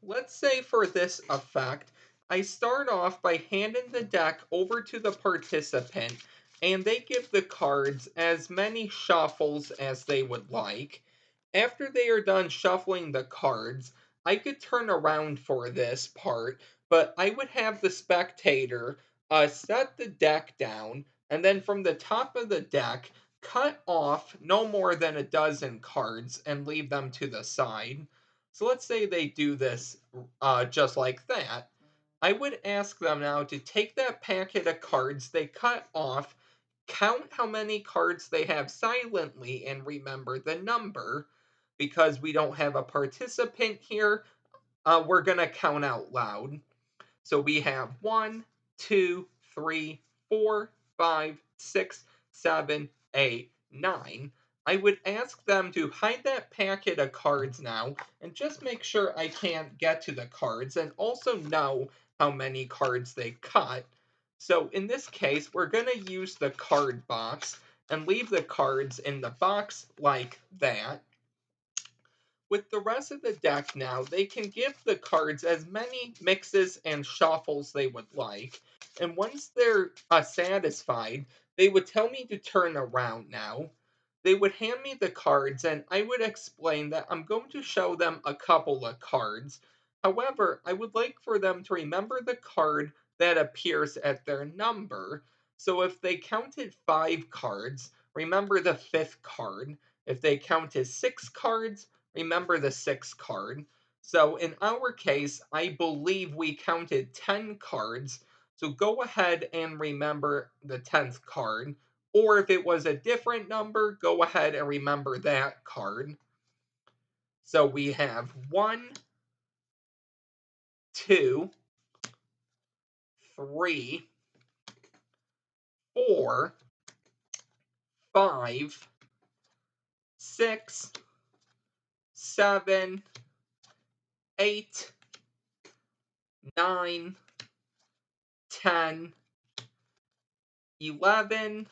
Let's say for this effect, I start off by handing the deck over to the participant, and they give the cards as many shuffles as they would like. After they are done shuffling the cards, I could turn around for this part, but I would have the spectator set the deck down, and then from the top of the deck, cut off no more than a dozen cards and leave them to the side. So let's say they do this just like that. I would ask them now to take that packet of cards they cut off, count how many cards they have silently, and remember the number. Because we don't have a participant here, we're going to count out loud. So we have 1, 2, 3, 4, 5, 6, 7, 8, 9. I would ask them to hide that packet of cards now and just make sure I can't get to the cards and also know how many cards they cut. So in this case, we're going to use the card box and leave the cards in the box like that. With the rest of the deck now, they can give the cards as many mixes and shuffles they would like. And once they're satisfied, they would tell me to turn around now. They would hand me the cards, and I would explain that I'm going to show them a couple of cards. However, I would like for them to remember the card that appears at their number. So if they counted 5 cards, remember the fifth card. If they counted 6 cards, remember the sixth card. So in our case, I believe we counted 10 cards. So go ahead and remember the 10th card. Or if it was a different number, go ahead and remember that card. So we have 1, 2, 3, 4, 5, 6, 7, 8, 9, 10, 11,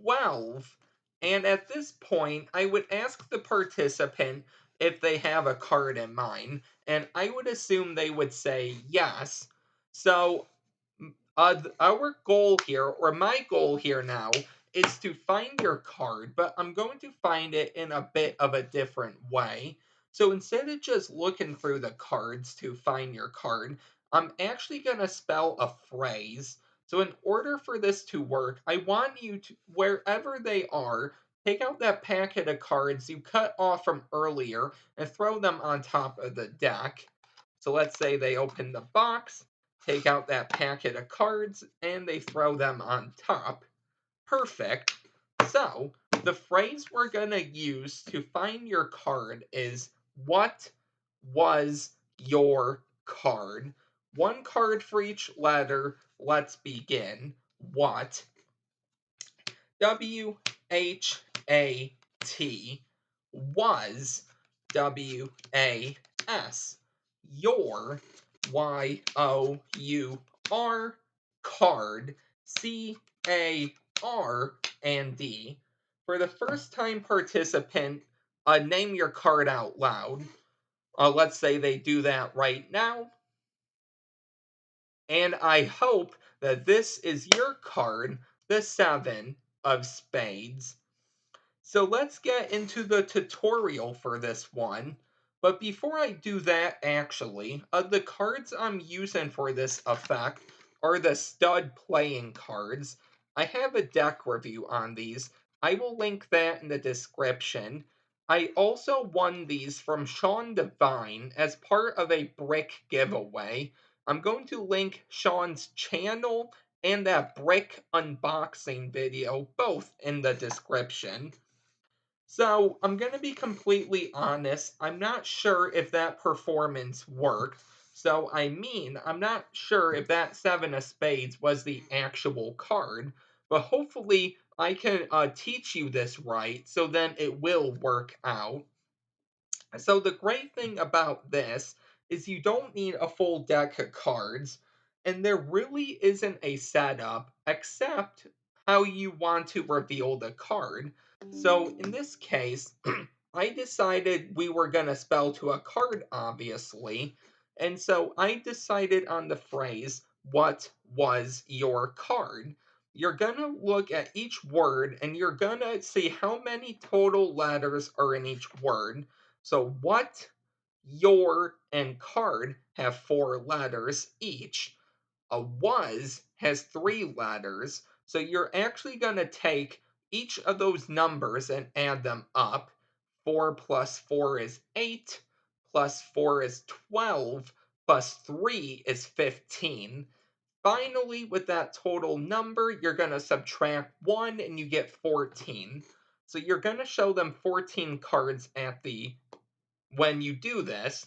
12. And at this point, I would ask the participant if they have a card in mind, and I would assume they would say yes. So, our goal here, or my goal here now, is to find your card, but I'm going to find it in a bit of a different way. So instead of just looking through the cards to find your card, I'm actually going to spell a phrase. So in order for this to work, I want you to, wherever they are, take out that packet of cards you cut off from earlier and throw them on top of the deck. So let's say they open the box, take out that packet of cards, and they throw them on top. Perfect. So the phrase we're going to use to find your card is, what was your card? One card for each letter. Let's begin. What? WHAT. Was. WAS. Your. YOUR. Card. CARD. For the first time participant, name your card out loud. Let's say they do that right now. And I hope that this is your card, the Seven of Spades. So let's get into the tutorial for this one. But before I do that, actually, the cards I'm using for this effect are the stud playing cards. I have a deck review on these. I will link that in the description. I also won these from Sean Devine as part of a brick giveaway. I'm going to link Sean's channel and that brick unboxing video both in the description. So, I'm going to be completely honest. I'm not sure if that performance worked. So, I'm not sure if that Seven of Spades was the actual card. But hopefully, I can teach you this right so then it will work out. So, the great thing about this is you don't need a full deck of cards. And there really isn't a setup except how you want to reveal the card. So in this case, I decided we were going to spell to a card, obviously. And so I decided on the phrase, what was your card? You're going to look at each word and you're going to see how many total letters are in each word. So, what, your, and card have 4 letters each. A was has 3 letters. So you're actually going to take each of those numbers and add them up. 4 plus 4 is 8, plus 4 is 12, plus 3 is 15. Finally, with that total number, you're going to subtract 1 and you get 14. So you're going to show them 14 cards at the when you do this.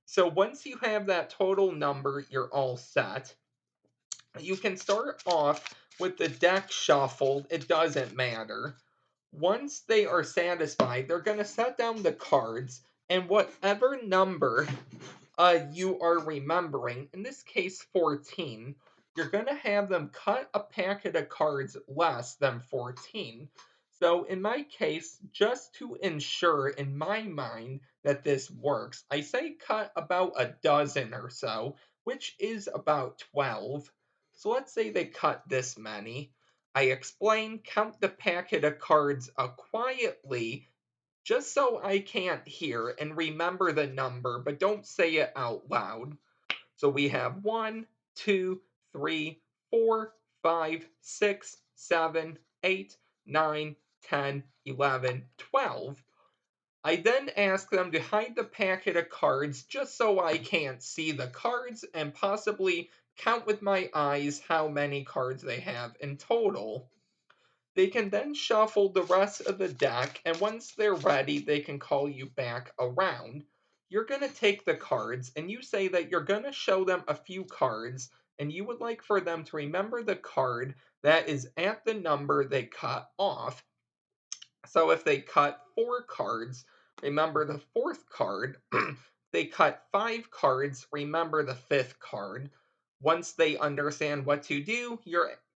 So once you have that total number, you're all set. You can start off with the deck shuffled, it doesn't matter. Once they are satisfied, they're going to set down the cards, and whatever number you are remembering, in this case 14, you're going to have them cut a packet of cards less than 14. So in my case, just to ensure in my mind that this works, I say cut about a dozen or so, which is about 12. So let's say they cut this many. I explain, count the packet of cards quietly just so I can't hear and remember the number, but don't say it out loud. So we have 1, 2, 3, 4, 5, 6, 7, 8, 9, 10, 11, 12. I then ask them to hide the packet of cards just so I can't see the cards and possibly count with my eyes how many cards they have in total. They can then shuffle the rest of the deck, and once they're ready, they can call you back around. You're going to take the cards, and you say that you're going to show them a few cards, and you would like for them to remember the card that is at the number they cut off. So if they cut 4 cards, remember the fourth card. They cut 5 cards, remember the fifth card. Once they understand what to do,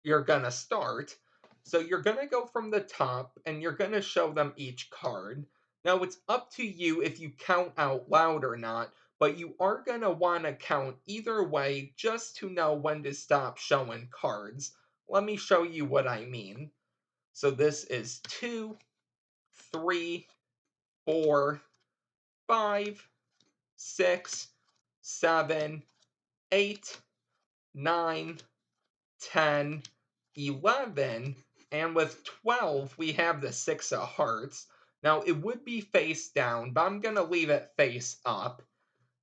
you're gonna start. So you're gonna go from the top and you're gonna show them each card. Now it's up to you if you count out loud or not, but you are gonna wanna count either way just to know when to stop showing cards. Let me show you what I mean. So this is 2, 3, 4, 5, 6, 7, 8, 9, 10, 11, and with 12, we have the 6 of hearts. Now, it would be face down, but I'm going to leave it face up.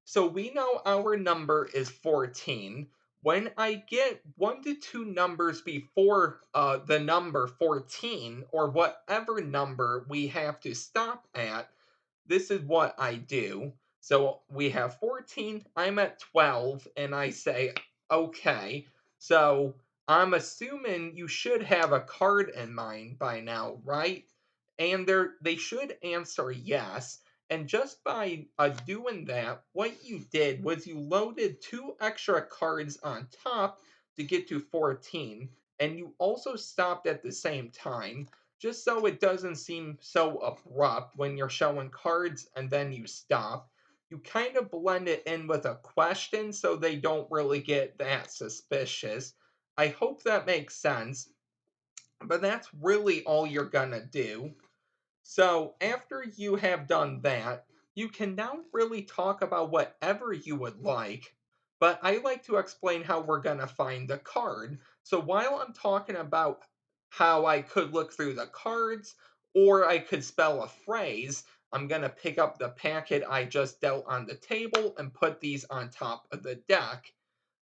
So we know our number is 14. When I get 1 to 2 numbers before the number 14, or whatever number we have to stop at, this is what I do. So we have 14, I'm at 12, and I say, okay, so I'm assuming you should have a card in mind by now, right? And they should answer yes. And just by doing that, what you did was you loaded 2 extra cards on top to get to 14, and you also stopped at the same time just so it doesn't seem so abrupt when you're showing cards and then you stop. You kind of blend it in with a question so they don't really get that suspicious. I hope that makes sense, but that's really all you're gonna do. So, after you have done that, you can now really talk about whatever you would like. But I like to explain how we're going to find the card. So, while I'm talking about how I could look through the cards or I could spell a phrase, I'm going to pick up the packet I just dealt on the table and put these on top of the deck.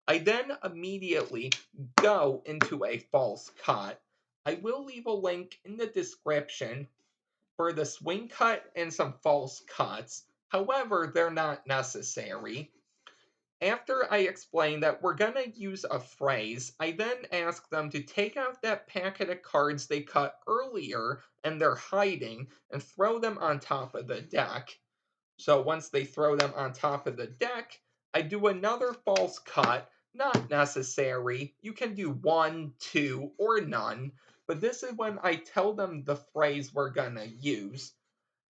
I then immediately go into a false cut. I will leave a link in the description for the swing cut and some false cuts. However, they're not necessary. After I explain that we're going to use a phrase, I then ask them to take out that packet of cards they cut earlier and they're hiding and throw them on top of the deck. So once they throw them on top of the deck, I do another false cut. Not necessary. You can do 1, 2, or none. But this is when I tell them the phrase we're gonna use.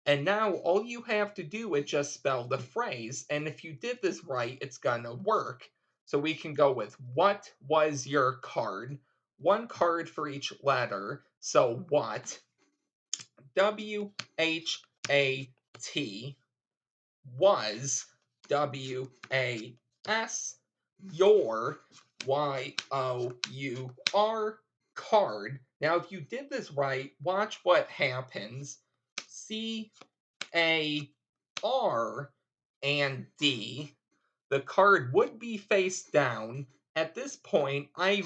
And now all you have to do is just spell the phrase. And if you did this right, it's gonna work. So we can go with what was your card? One card for each letter. So what? WHAT was WAS your YOUR card. Now, if you did this right, watch what happens. CAR and D, the card would be face down. At this point, I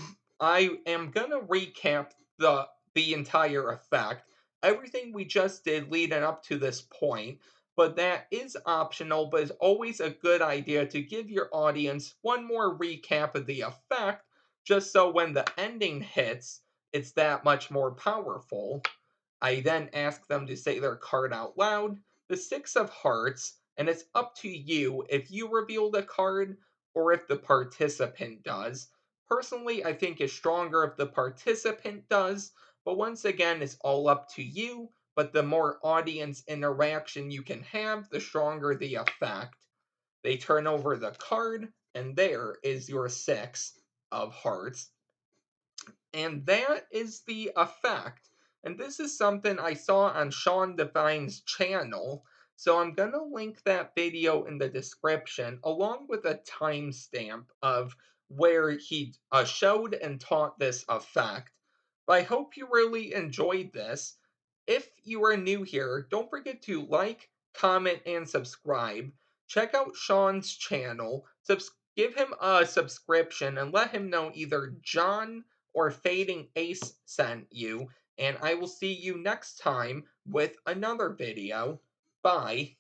am gonna recap the entire effect. Everything we just did leading up to this point, but that is optional, but it's always a good idea to give your audience one more recap of the effect, just so when the ending hits, it's that much more powerful. I then ask them to say their card out loud, the Six of Hearts, and it's up to you if you reveal the card or if the participant does. Personally, I think it's stronger if the participant does, but once again, it's all up to you. But the more audience interaction you can have, the stronger the effect. They turn over the card, and there is your Six of Hearts. And that is the effect. And this is something I saw on Sean Devine's channel. So I'm going to link that video in the description along with a timestamp of where he showed and taught this effect. But I hope you really enjoyed this. If you are new here, don't forget to like, comment, and subscribe. Check out Sean's channel. Give him a subscription and let him know either John or Fading Ace sent you, and I will see you next time with another video. Bye.